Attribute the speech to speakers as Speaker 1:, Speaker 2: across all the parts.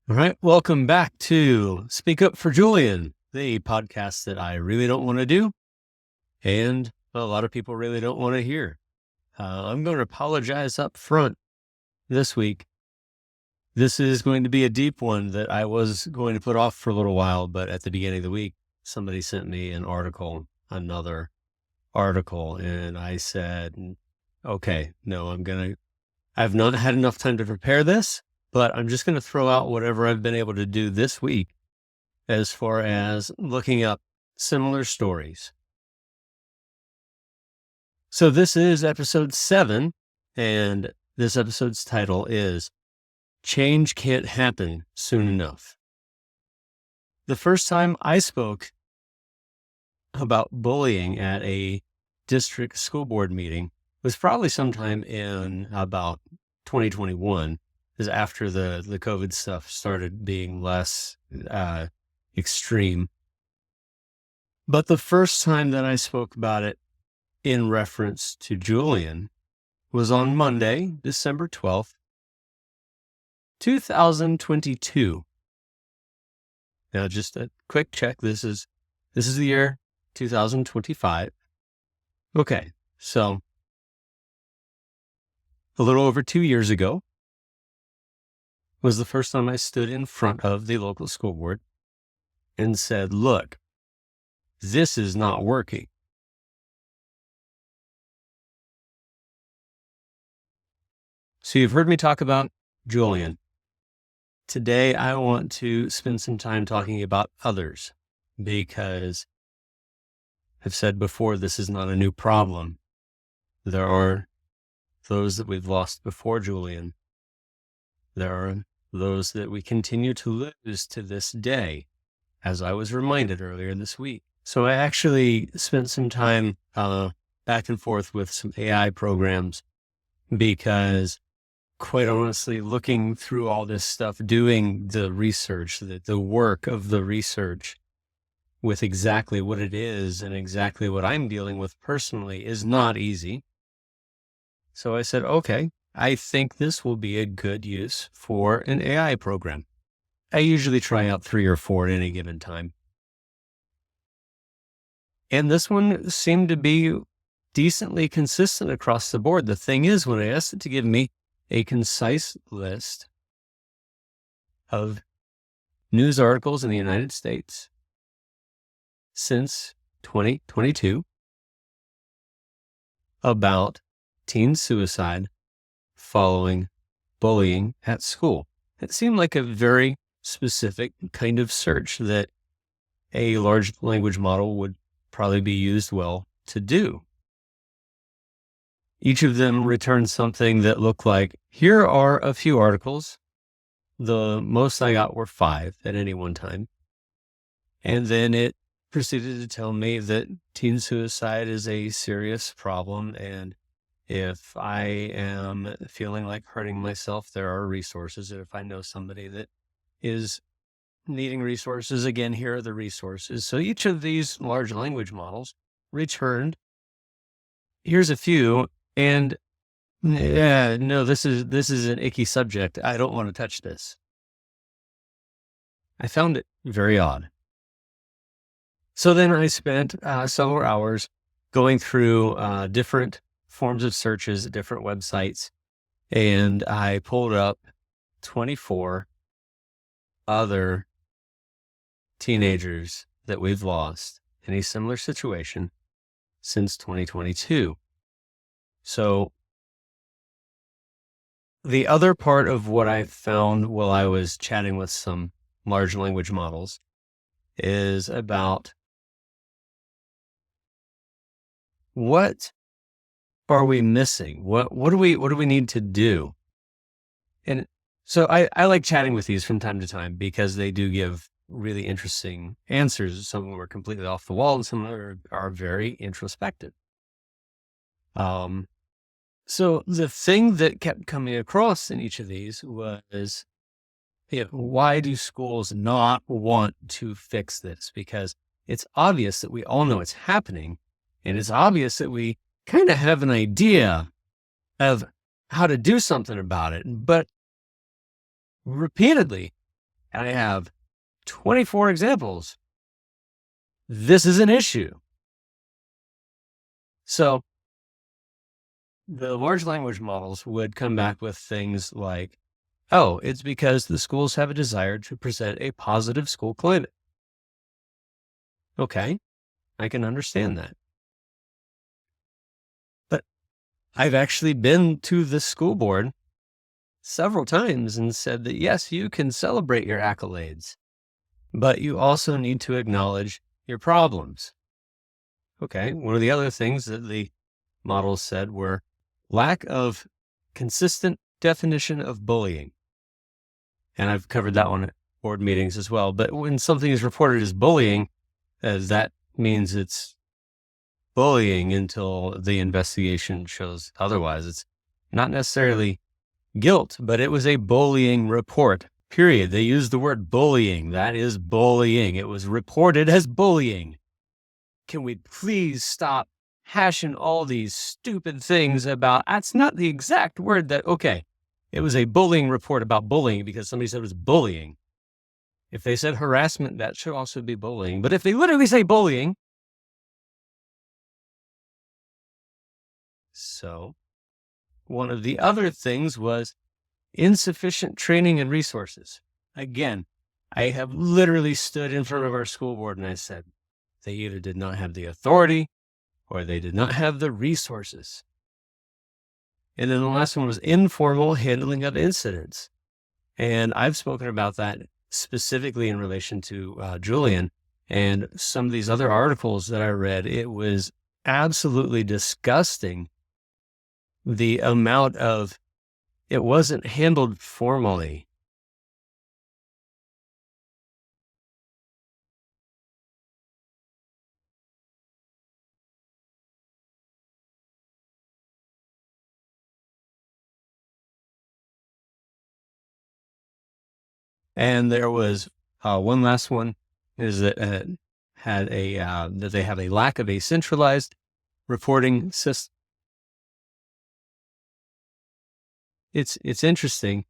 Speaker 1: All right. Welcome back to Speak Up for Julian, the podcast that I really don't want to do and a lot of people really don't want to hear. I'm going to apologize up front this week. This is going to be a deep one that I was going to put off for a little while, but at the beginning of the week, somebody sent me another article, and I said, okay, no, I've not had enough time to prepare this, but I'm just going to throw out whatever I've been able to do this week as far as looking up similar stories. So this is episode 7, and this episode's title is Change Can't Happen Soon Enough. The first time I spoke about bullying at a district school board meeting was probably sometime in about 2021, is after the COVID stuff started being less extreme. But the first time that I spoke about it in reference to Julian was on Monday, December 12th, 2022. Now, just a quick check. This is the year 2025. Okay, so a little over 2 years ago was the first time I stood in front of the local school board and said, look, this is not working. So you've heard me talk about Julian. Today, I want to spend some time talking about others because I've said before, this is not a new problem. There are those that we've lost before Julian. There are those that we continue to lose to this day, as I was reminded earlier this week. So I actually spent some time back and forth with some AI programs because, quite honestly, looking through all this stuff, doing the research, the work of the research with exactly what it is and exactly what I'm dealing with personally is not easy. So I said, okay, I think this will be a good use for an AI program. I usually try out 3 or 4 at any given time. And this one seemed to be decently consistent across the board. The thing is, when I asked it to give me a concise list of news articles in the United States since 2022 about teen suicide following bullying at school, it seemed like a very specific kind of search that a large language model would probably be used well to do. Each of them returned something that looked like, here are a few articles. The most I got were 5 at any one time. And then it proceeded to tell me that teen suicide is a serious problem, and if I am feeling like hurting myself, there are resources. And if I know somebody that is needing resources, again, here are the resources. So each of these large language models returned, here's a few, and no, this is an icky subject. I don't want to touch this. I found it very odd. So then I spent several hours going through different forms of searches at different websites, and I pulled up 24 other teenagers that we've lost in a similar situation since 2022. So the other part of what I found while I was chatting with some large language models is about what are we missing? What do we need to do? And so I like chatting with these from time to time because they do give really interesting answers. Some of them are completely off the wall and some of them are very introspective. So the thing that kept coming across in each of these was, why do schools not want to fix this? Because it's obvious that we all know it's happening, and it's obvious that we kind of have an idea of how to do something about it. But repeatedly, and I have 24 examples, this is an issue. So the large language models would come back with things like, oh, it's because the schools have a desire to present a positive school climate. Okay, I can understand that. But I've actually been to the school board several times and said that, yes, you can celebrate your accolades, but you also need to acknowledge your problems. Okay, one of the other things that the models said were lack of consistent definition of bullying. And I've covered that one at board meetings as well. But when something is reported as bullying, that means it's bullying until the investigation shows otherwise. It's not necessarily guilt, but it was a bullying report, period. They used the word bullying. That is bullying. It was reported as bullying. Can we please stop hashing all these stupid things about, that's not the exact word that, okay, it was a bullying report about bullying because somebody said it was bullying. If they said harassment, that should also be bullying. But if they literally say bullying, so one of the other things was insufficient training and resources. Again, I have literally stood in front of our school board and I said, they either did not have the authority or they did not have the resources. And then the last one was informal handling of incidents. And I've spoken about that specifically in relation to Julian and some of these other articles that I read. It was absolutely disgusting, the amount of, it wasn't handled formally. And there was one last one is that that they have a lack of a centralized reporting system. It's interesting.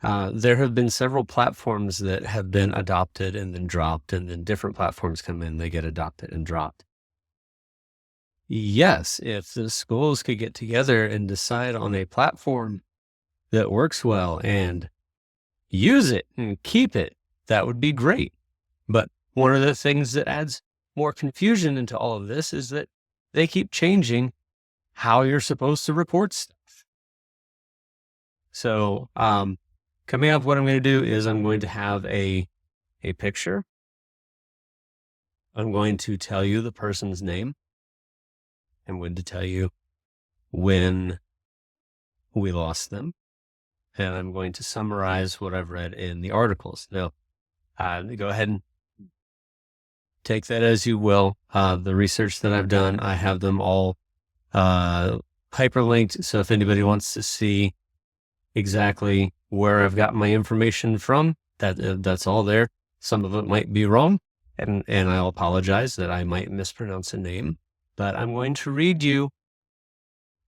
Speaker 1: There have been several platforms that have been adopted and then dropped, and then different platforms come in, they get adopted and dropped. Yes, if the schools could get together and decide on a platform that works well and use it and keep it, that would be great. But one of the things that adds more confusion into all of this is that they keep changing how you're supposed to report stuff. So, coming up, what I'm going to do is I'm going to have a picture. I'm going to tell you the person's name. I'm going to tell you when we lost them. And I'm going to summarize what I've read in the articles. Now, go ahead and take that as you will. The research that I've done, I have them all hyperlinked. So if anybody wants to see exactly where I've got my information from, that's all there. Some of it might be wrong, and I'll apologize that I might mispronounce a name, but I'm going to read you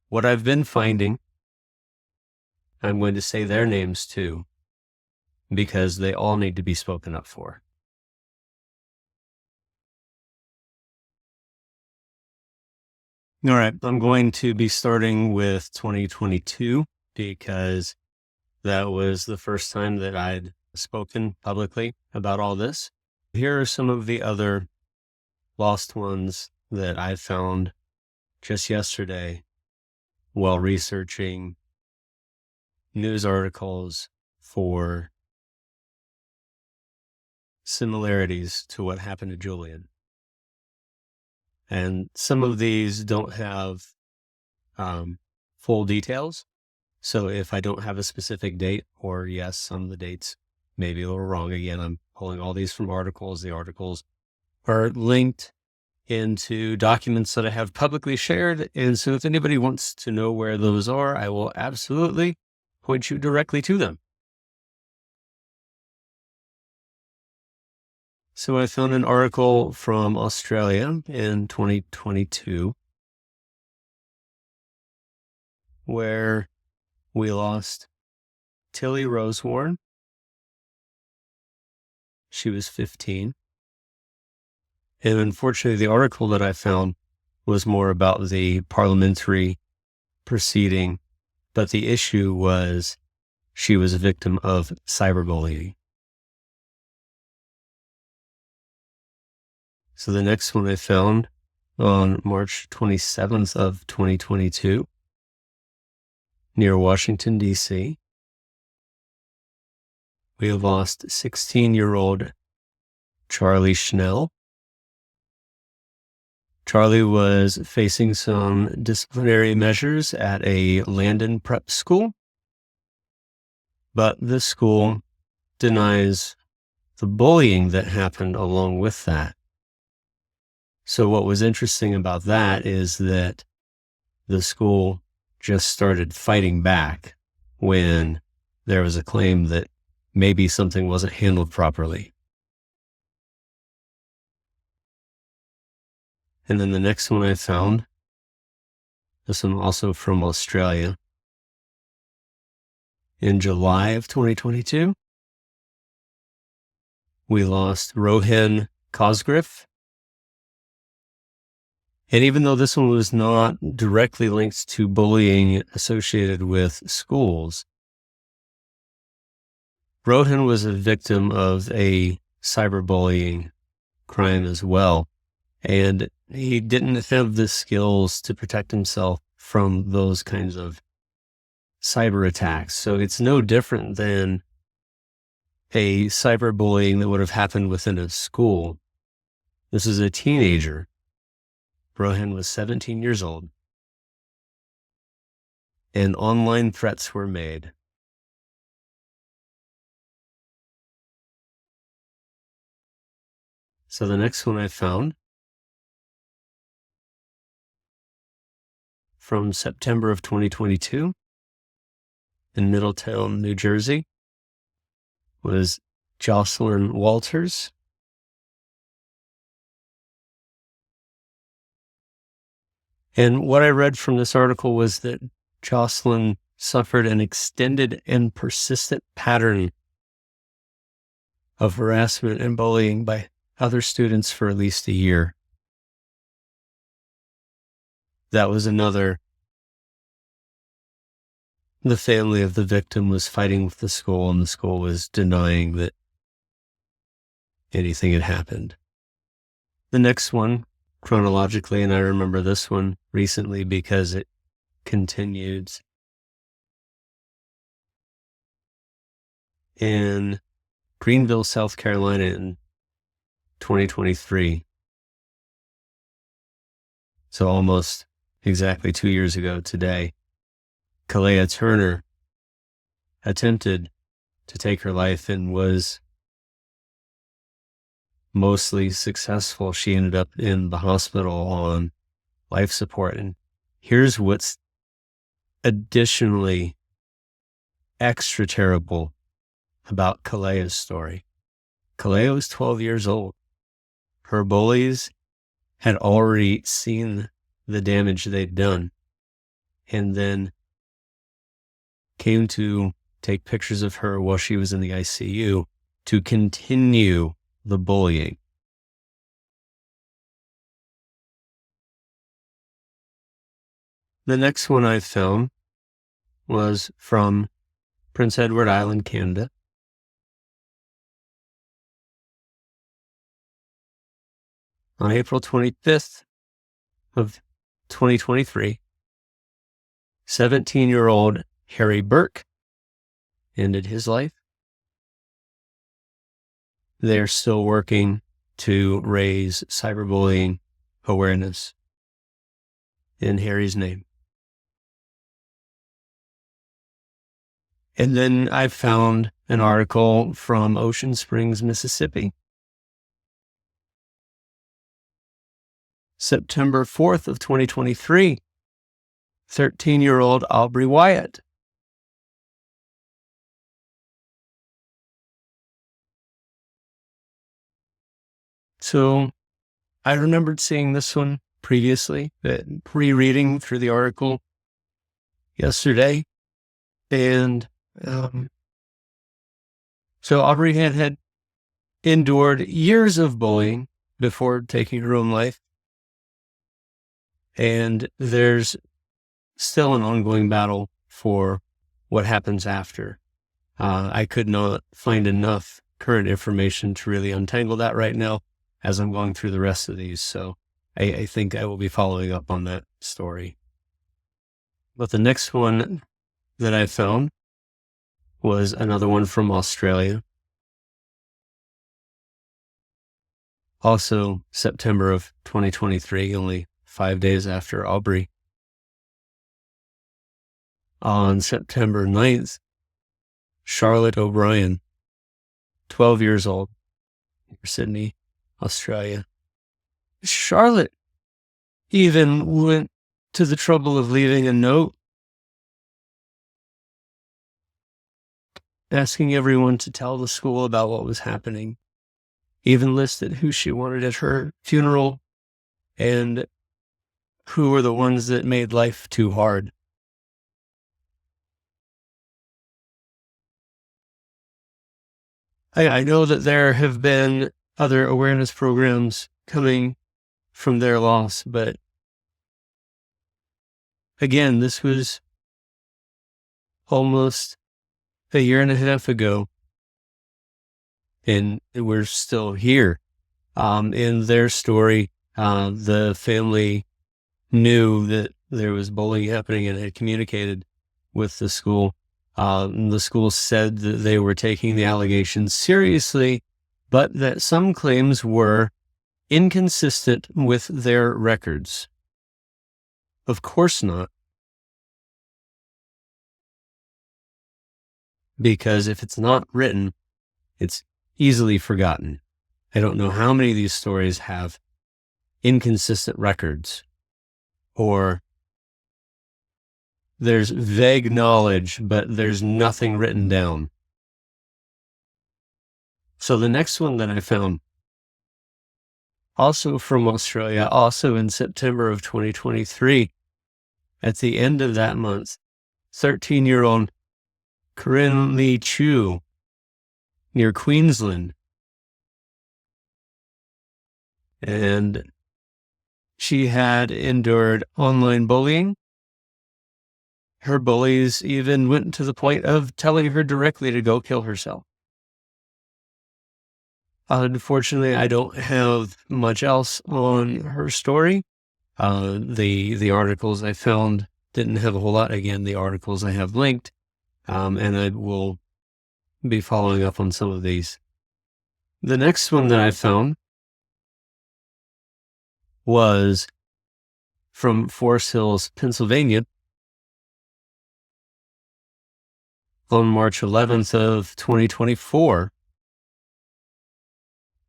Speaker 1: what I've been finding. I'm going to say their names too, because they all need to be spoken up for. All right, I'm going to be starting with 2022 because that was the first time that I'd spoken publicly about all this. Here are some of the other lost ones that I found just yesterday while researching news articles for similarities to what happened to Julian. And some of these don't have full details. So if I don't have a specific date, or yes, some of the dates may be a little wrong. Again, I'm pulling all these from articles. The articles are linked into documents that I have publicly shared. And so if anybody wants to know where those are, I will absolutely point you directly to them. So I found an article from Australia in 2022 where we lost Tilly Rosewarne, she was 15. And unfortunately, the article that I found was more about the parliamentary proceeding, but the issue was she was a victim of cyberbullying. So the next one I found on March 27th of 2022, near Washington, D.C., we lost 16-year-old Charlie Schnell. Charlie was facing some disciplinary measures at a Landon prep school, but this school denies the bullying that happened along with that. So what was interesting about that is that the school just started fighting back when there was a claim that maybe something wasn't handled properly. And then the next one I found, this one also from Australia, in July of 2022, we lost Rohan Cosgriff. And even though this one was not directly linked to bullying associated with schools, Rohan was a victim of a cyberbullying crime as well. And he didn't have the skills to protect himself from those kinds of cyber attacks. So it's no different than a cyberbullying that would have happened within a school. This is a teenager. Rohan was 17 years old. And online threats were made. So the next one I found, from September of 2022 in Middletown, New Jersey, was Jocelyn Walters. And what I read from this article was that Jocelyn suffered an extended and persistent pattern of harassment and bullying by other students for at least a year. That was another. The family of the victim was fighting with the school, and the school was denying that anything had happened. The next one, chronologically, and I remember this one recently because it continued in Greenville, South Carolina in 2023. So almost exactly 2 years ago today, Kalea Turner attempted to take her life and was mostly successful. She ended up in the hospital on life support. And here's what's additionally extra terrible about Kalea's story. Kalea was 12 years old. Her bullies had already seen the damage they'd done and then came to take pictures of her while she was in the ICU to continue the bullying. The next one I found was from Prince Edward Island, Canada. On April 25th of 2023, 17-year-old Harry Burke ended his life. They're still working to raise cyberbullying awareness in Harry's name. And then I found an article from Ocean Springs, Mississippi. September 4th of 2023, 13-year-old Aubrey Wyatt. So I remembered seeing this one previously, pre-reading through the article yesterday. And so Aubrey had endured years of bullying before taking her own life. And there's still an ongoing battle for what happens after. I could not find enough current information to really untangle that right now as I'm going through the rest of these. So I think I will be following up on that story. But the next one that I found was another one from Australia. Also September of 2023, only 5 days after Aubrey. On September 9th, Charlotte O'Brien, 12 years old, Sydney, Australia. Charlotte even went to the trouble of leaving a note asking everyone to tell the school about what was happening, even listed who she wanted at her funeral and who were the ones that made life too hard. I know that there have been other awareness programs coming from their loss, but again, this was almost a year and a half ago, and we're still here. In their story, the family knew that there was bullying happening and had communicated with the school. The school said that they were taking the allegations seriously, but that some claims were inconsistent with their records. Of course not. Because if it's not written, it's easily forgotten. I don't know how many of these stories have inconsistent records, or there's vague knowledge, but there's nothing written down. So the next one that I found, also from Australia, also in September of 2023, at the end of that month, 13-year-old Corinne Lee Chu near Queensland. And she had endured online bullying. Her bullies even went to the point of telling her directly to go kill herself. Unfortunately, I don't have much else on her story. The articles I found didn't have a whole lot. Again, the articles I have linked, and I will be following up on some of these. The next one that I found was from Forest Hills, Pennsylvania, on March 11th of 2024.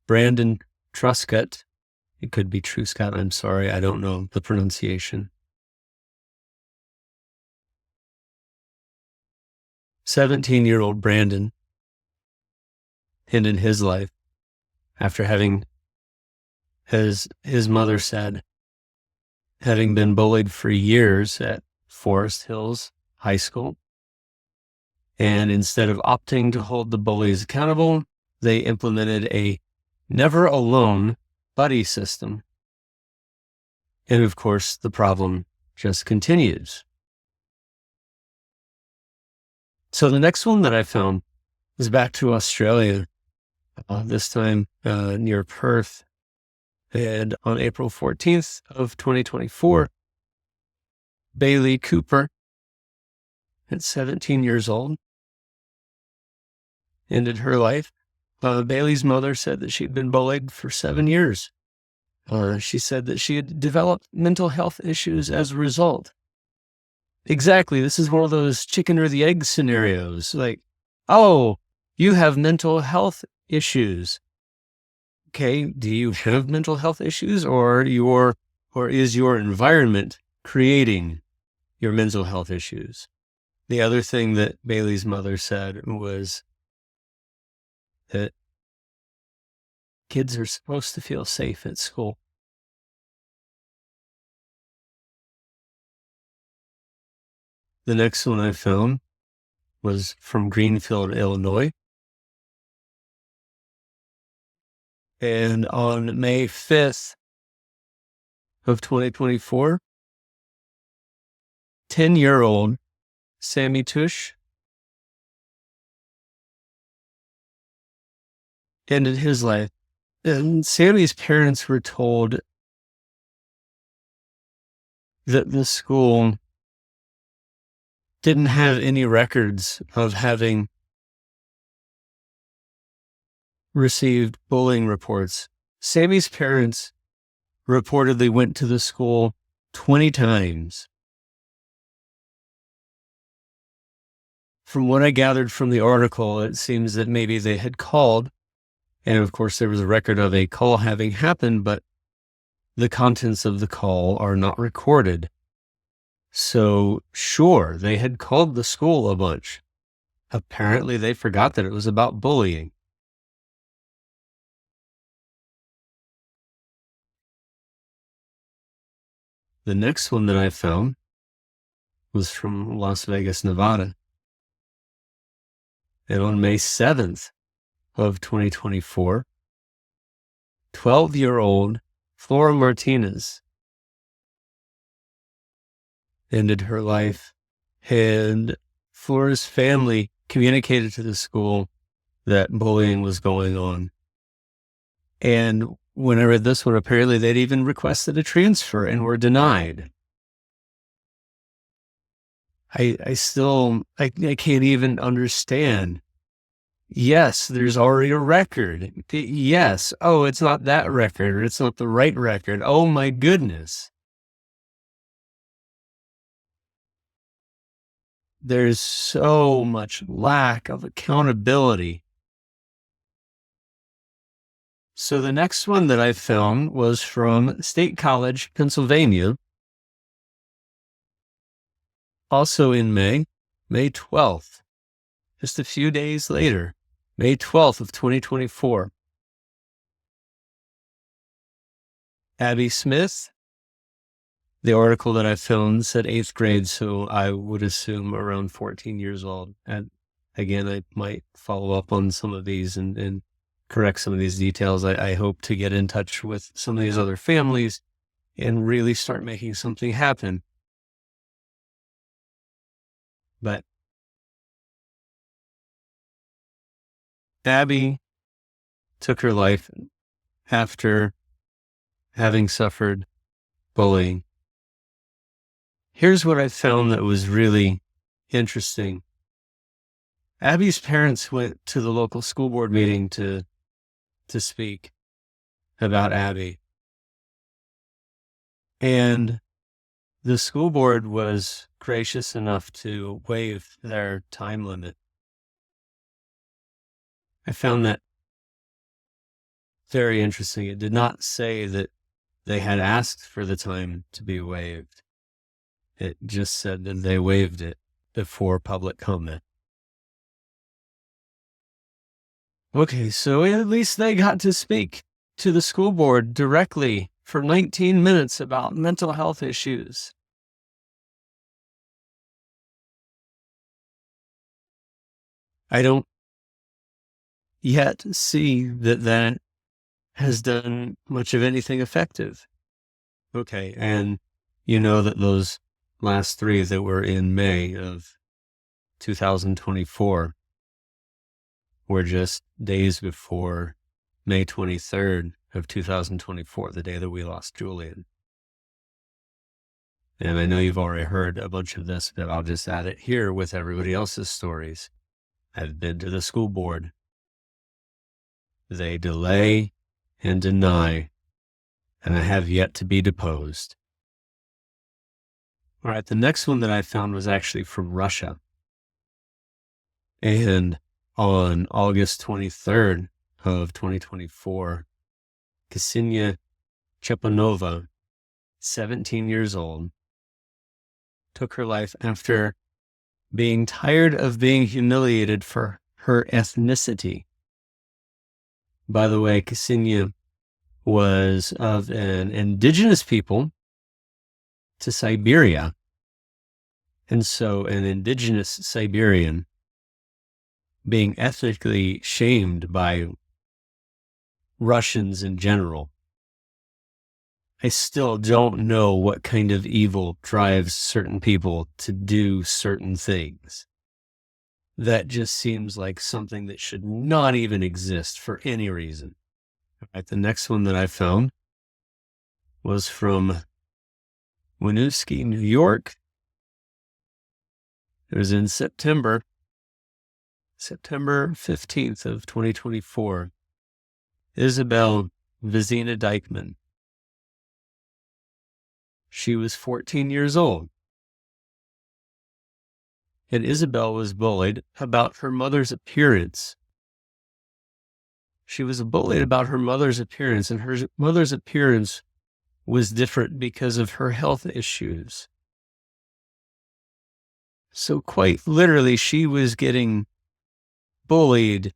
Speaker 1: Brandon Truscott, it could be Truscott, I'm sorry, I don't know the pronunciation. 17-year-old Brandon ended his life after having, as his mother said, having been bullied for years at Forest Hills High School. And instead of opting to hold the bullies accountable, they implemented a never alone buddy system. And of course, the problem just continues. So the next one that I found is back to Australia, this time near Perth. And on April 14th of 2024, Bailey Cooper, at 17 years old, ended her life. Bailey's mother said that she'd been bullied for 7 years. She said that she had developed mental health issues as a result. Exactly. This is one of those chicken or the egg scenarios. Like, oh, you have mental health issues. Okay, do you have mental health issues, or is your environment creating your mental health issues? The other thing that Bailey's mother said was that kids are supposed to feel safe at school. The next one I found was from Greenfield, Illinois. And on May 5th of 2024, 10-year-old Sammy Tush ended his life. And Sammy's parents were told that the school didn't have any records of having received bullying reports. Sammy's parents reportedly went to the school 20 times. From what I gathered from the article, it seems that maybe they had called, and of course there was a record of a call having happened, but the contents of the call are not recorded. So sure, they had called the school a bunch. Apparently they forgot that it was about bullying. The next one that I found was from Las Vegas, Nevada. And on May 7th of 2024, 12-year-old Flora Martinez ended her life, and Flora's family communicated to the school that bullying was going on. And when I read this one, apparently they'd even requested a transfer and were denied. I can't even understand. Yes, there's already a record. Yes. Oh, it's not that record, or it's not the right record. Oh my goodness. There's so much lack of accountability. So the next one that I found was from State College, Pennsylvania. Also in May 12th, just a few days later, May 12th of 2024. Abby Smith, the article that I found said 8th grade, so I would assume around 14 years old. And again, I might follow up on some of these and correct some of these details. I hope to get in touch with some of these other families and really start making something happen. But Abby took her life after having suffered bullying. Here's what I found that was really interesting. Abby's parents went to the local school board meeting to speak about Abby. And the school board was gracious enough to waive their time limit. I found that very interesting. It did not say that they had asked for the time to be waived. It just said that they waived it before public comment. Okay, so at least they got to speak to the school board directly for 19 minutes about mental health issues. I don't yet see that has done much of anything effective. Okay, and you know that those last three that were in May of 2024 were just days before May 23rd of 2024, the day that we lost Julian. And I know you've already heard a bunch of this, but I'll just add it here with everybody else's stories. I've been to the school board. They delay and deny, and I have yet to be deposed. All right, the next one that I found was actually from Russia. And on August 23rd of 2024, Ksenia Chepanova, 17 years old, took her life after being tired of being humiliated for her ethnicity. By the way, Ksenia was of an indigenous people to Siberia. And so an indigenous Siberian being ethnically shamed by Russians in general. I still don't know what kind of evil drives certain people to do certain things. That just seems like something that should not even exist for any reason. All right, the next one that I found was from Winooski, New York. It was in September 15th of 2024. Isabel Vizina Dykman. She was 14 years old. And Isabel was bullied about her mother's appearance. She was bullied about her mother's appearance, and her mother's appearance was different because of her health issues. So quite literally, she was getting bullied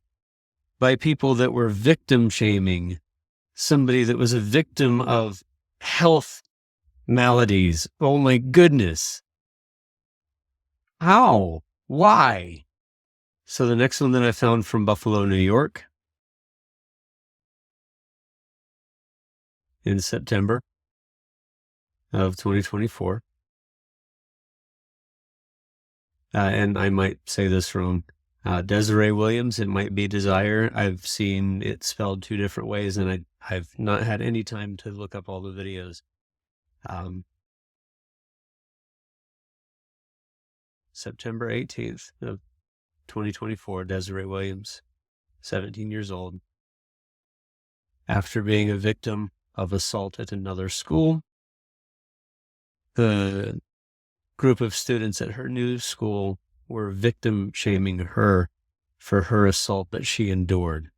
Speaker 1: by people that were victim shaming somebody that was a victim of health maladies. Oh my goodness. How? Why? So the next one that I found from Buffalo, New York in September of 2024. And I might say this wrong. Desiree Williams, it might be Desire. I've seen it spelled two different ways, and I've not had any time to look up all the videos. September 18th of 2024, Desiree Williams, 17 years old. After being a victim of assault at another school, the group of students at her new school were victim shaming her for her assault that she endured.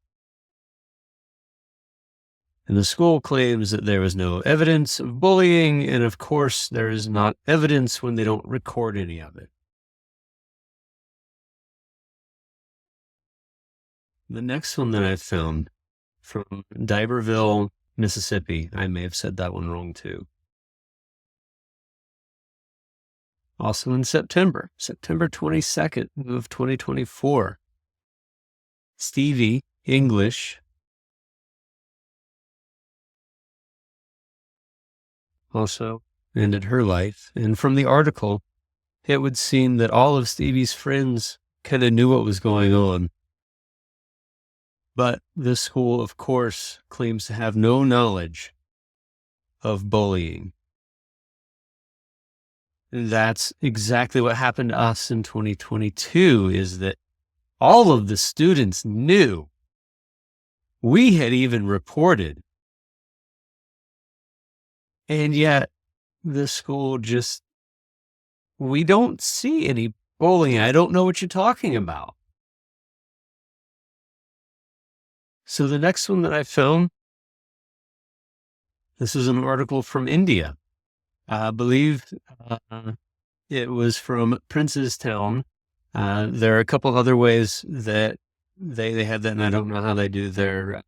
Speaker 1: And the school claims that there was no evidence of bullying, and of course there is not evidence when they don't record any of it. The next one that I found from D'Iberville, Mississippi. I may have said that one wrong too. Also in September 22nd of 2024. Stevie English also ended her life. And from the article, it would seem that all of Stevie's friends kind of knew what was going on. But the school, of course, claims to have no knowledge of bullying. And that's exactly what happened to us in 2022, is that all of the students knew. We had even reported. And yet the school just, we don't see any bullying. I don't know what you're talking about. So the next one that I found, this is an article from India. I believe it was from Princestown. There are a couple other ways that they had that, and I don't know how they do their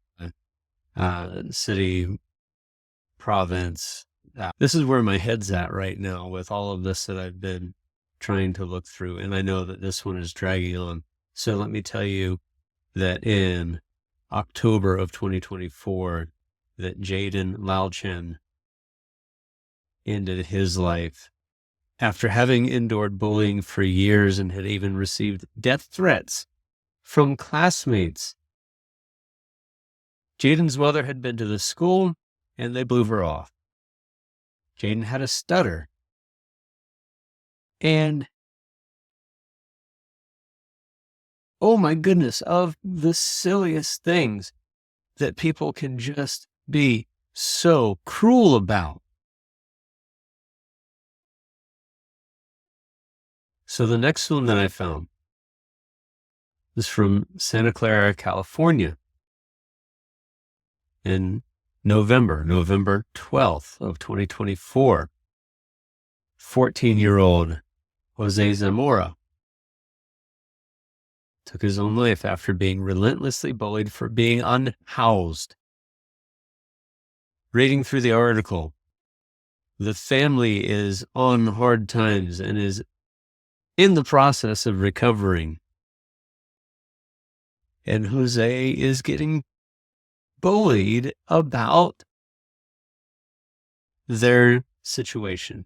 Speaker 1: city, province. This is where my head's at right now with all of this that I've been trying to look through, and I know that this one is dragging on. So let me tell you that in October of 2024, that Jaden Lalchen ended his life after having endured bullying for years and had even received death threats from classmates. Jaden's mother had been to the school and they blew her off. Jaden had a stutter. And oh my goodness, of the silliest things that people can just be so cruel about. So the next one that I found is from Santa Clara, California in November 12th of 2024. 14-year-old Jose Zamora took his own life after being relentlessly bullied for being unhoused. Reading through the article, the family is on hard times and is in the process of recovering. And Jose is getting bullied about their situation.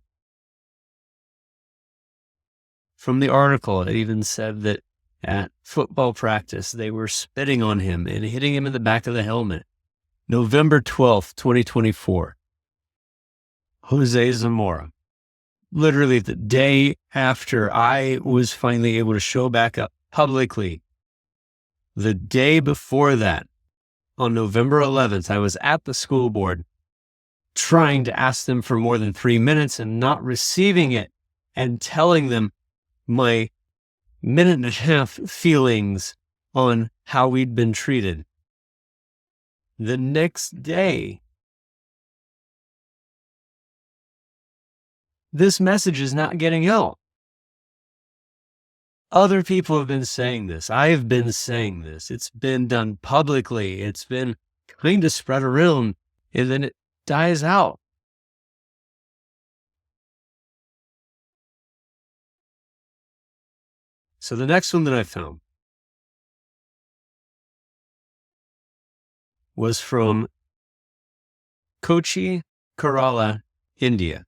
Speaker 1: From the article, it even said that at football practice, they were spitting on him and hitting him in the back of the helmet. November 12th, 2024. Jose Zamora. Literally the day after I was finally able to show back up publicly, the day before that, on November 11th, I was at the school board trying to ask them for more than 3 minutes and not receiving it, and telling them my minute and a half feelings on how we'd been treated. The next day, this message is not getting out. Other people have been saying this. I've been saying this. It's been done publicly. It's been kind of spread around, and then it dies out. So the next one that I found was from Kochi, Kerala, India.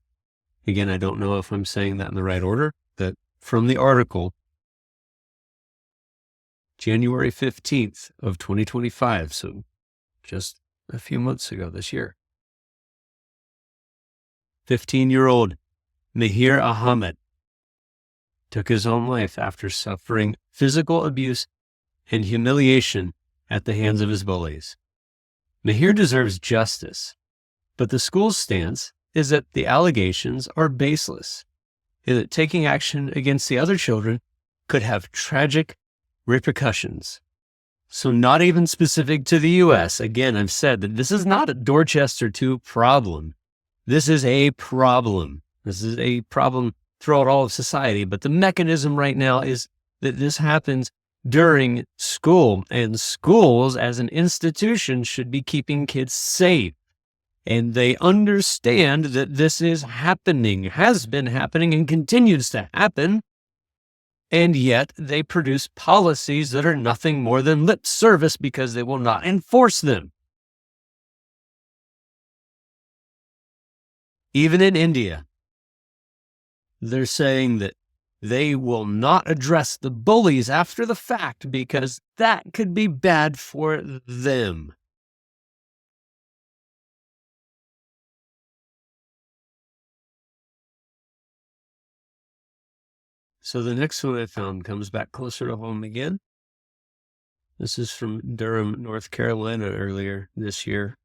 Speaker 1: Again, I don't know if I'm saying that in the right order, but from the article, January 15th of 2025, so just a few months ago this year. 15-year-old Mihir Ahmed took his own life after suffering physical abuse and humiliation at the hands of his bullies. Mihir deserves justice, but the school's stance is that the allegations are baseless and that taking action against the other children could have tragic repercussions. So not even specific to the U.S. Again, I've said that this is not a Dorchester 2 problem. This is a problem. This is a problem throughout all of society. But the mechanism right now is that this happens during school, and schools as an institution should be keeping kids safe. And they understand that this is happening, has been happening, and continues to happen. And yet they produce policies that are nothing more than lip service because they will not enforce them. Even in India, they're saying that they will not address the bullies after the fact because that could be bad for them. So the next one I found comes back closer to home again. This is from Durham, North Carolina earlier this year.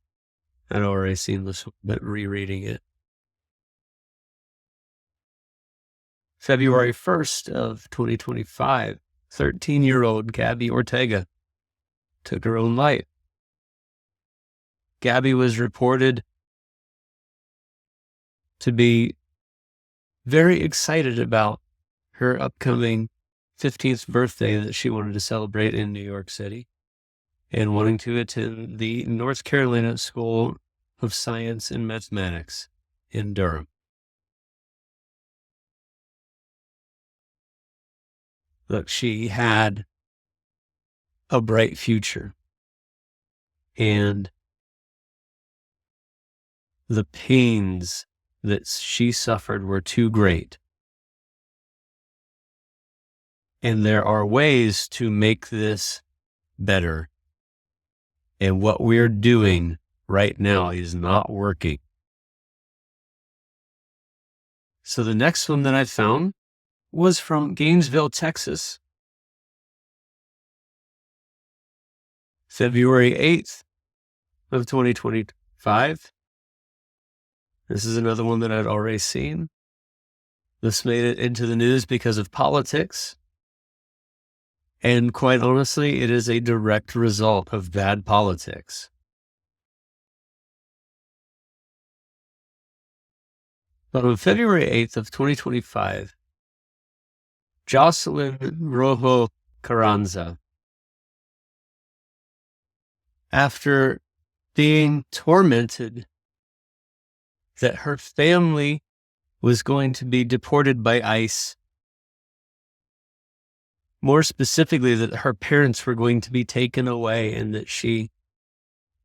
Speaker 1: I'd already seen this, but rereading it. February 1st of 2025, 13-year-old Gabby Ortega took her own life. Gabby was reported to be very excited about her upcoming 15th birthday that she wanted to celebrate in New York City and wanting to attend the North Carolina School of Science and Mathematics in Durham. Look, she had a bright future, and the pains that she suffered were too great. And there are ways to make this better. And what we're doing right now is not working. So the next one that I found was from Gainesville, Texas. February 8th of 2025. This is another one that I'd already seen. This made it into the news because of politics. And quite honestly, it is a direct result of bad politics. But on February 8th of 2025, Jocelyn Rojo Carranza, after being tormented that her family was going to be deported by ICE, more specifically that her parents were going to be taken away and that she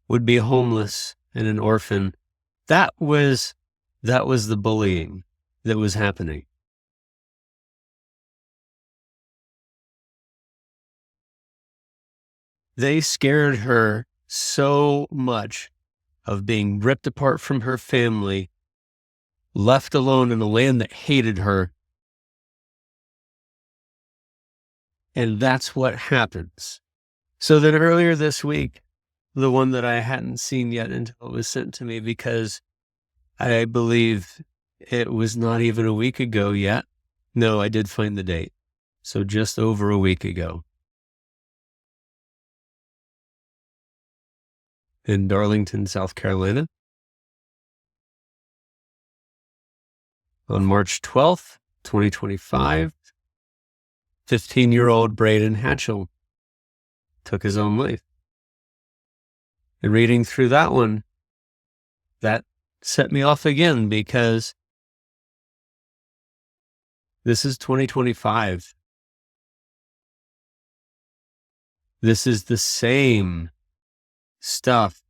Speaker 1: would be homeless and an orphan. That was the bullying that was happening. They scared her so much of being ripped apart from her family, left alone in a land that hated her. And that's what happens. So then earlier this week, the one that I hadn't seen yet until it was sent to me, because I believe it was not even a week ago yet. No, I did find the date. So just over a week ago. In Darlington, South Carolina. On March 12th, 2025, 15-year-old Braden Hatchell took his own life. And reading through that one, that set me off again, because this is 2025. This is the same stuff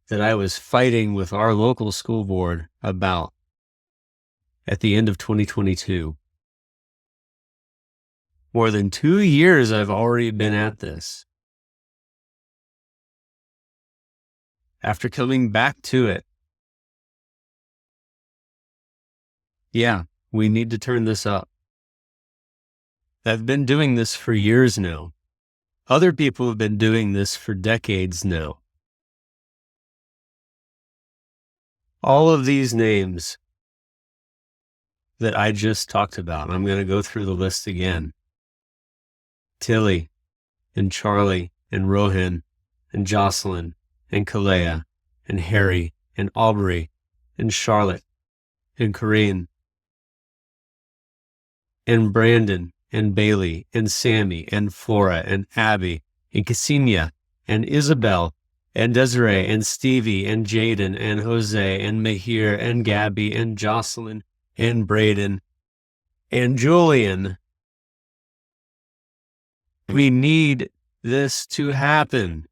Speaker 1: that I was fighting with our local school board about at the end of 2022. More than 2 years I've already been at this. After coming back to it, yeah, we need to turn this up. I've been doing this for years now. Other people have been doing this for decades now. All of these names that I just talked about, I'm going to go through the list again. Tilly and Charlie and Rohan and Jocelyn and Kalea and Harry and Aubrey and Charlotte and Corinne and Brandon and Bailey and Sammy and Flora and Abby and Ksenia and Isabel and Desiree and Stevie and Jaden and Jose and Mahir and Gabby and Jocelyn and Braden and Julian. We need this to happen.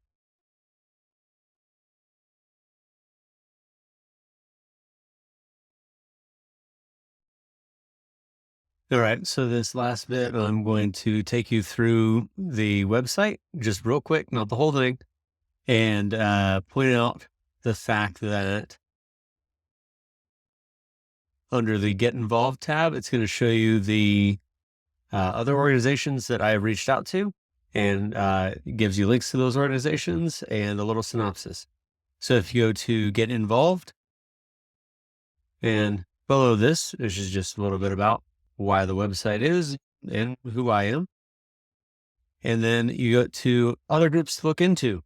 Speaker 1: All right, so this last bit, I'm going to take you through the website, just real quick, not the whole thing, and point out the fact that under the Get Involved tab, it's going to show you the other organizations that I have reached out to, and it gives you links to those organizations and a little synopsis. So if you go to Get Involved, and below this is just a little bit about why the website is and who I am. And then you go to other groups to look into.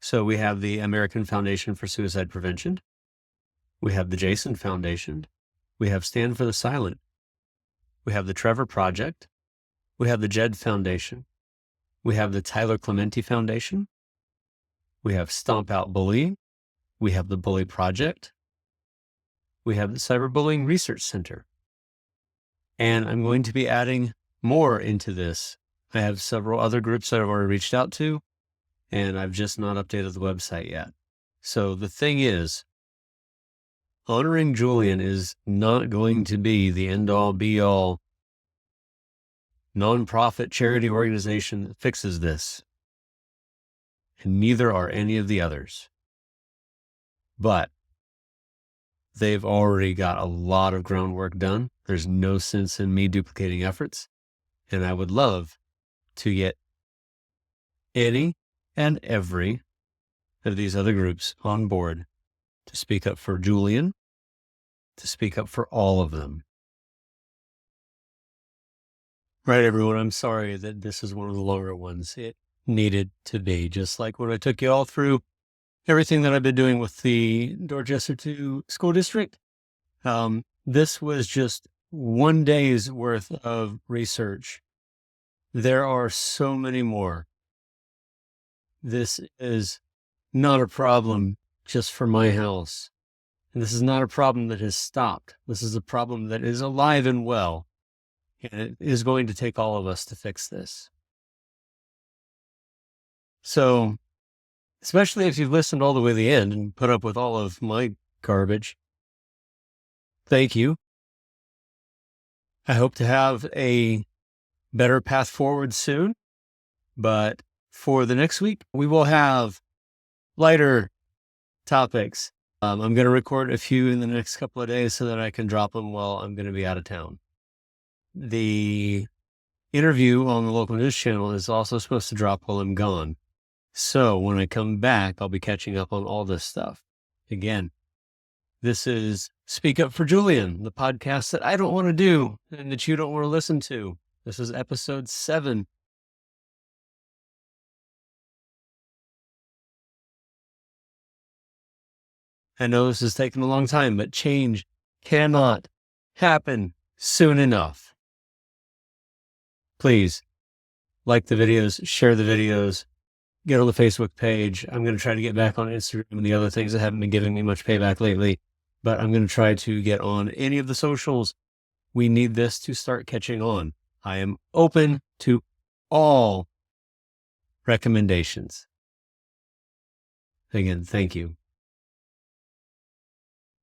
Speaker 1: So we have the American Foundation for Suicide Prevention. We have the Jason Foundation. We have Stand for the Silent. We have the Trevor Project. We have the Jed Foundation. We have the Tyler Clementi Foundation. We have Stomp Out Bullying. We have the Bully Project. We have the Cyberbullying Research Center. And I'm going to be adding more into this. I have several other groups that I've already reached out to, and I've just not updated the website yet. So the thing is, honoring Julian is not going to be the end-all, be-all nonprofit charity organization that fixes this. And neither are any of the others. But they've already got a lot of groundwork done. There's no sense in me duplicating efforts. And I would love to get any and every of these other groups on board to speak up for Julian, to speak up for all of them. Right, everyone, I'm sorry that this is one of the longer ones. It needed to be, just like when I took you all through everything that I've been doing with the Dorchester 2 school district. This was just one day's worth of research. There are so many more. This is not a problem just for my house. And this is not a problem that has stopped. This is a problem that is alive and well. And it is going to take all of us to fix this. So especially if you've listened all the way to the end and put up with all of my garbage. Thank you. I hope to have a better path forward soon, but for the next week, we will have lighter topics. I'm going to record a few in the next couple of days so that I can drop them while I'm going to be out of town. The interview on the local news channel is also supposed to drop while I'm gone. So when I come back, I'll be catching up on all this stuff. Again, this is Speak Up for Julian, the podcast that I don't want to do and that you don't want to listen to. This is episode 7. I know this has taken a long time, but change cannot happen soon enough. Please like the videos, share the videos, get on the Facebook page. I'm going to try to get back on Instagram and the other things that haven't been giving me much payback lately, but I'm going to try to get on any of the socials. We need this to start catching on. I am open to all recommendations. Again, thank you.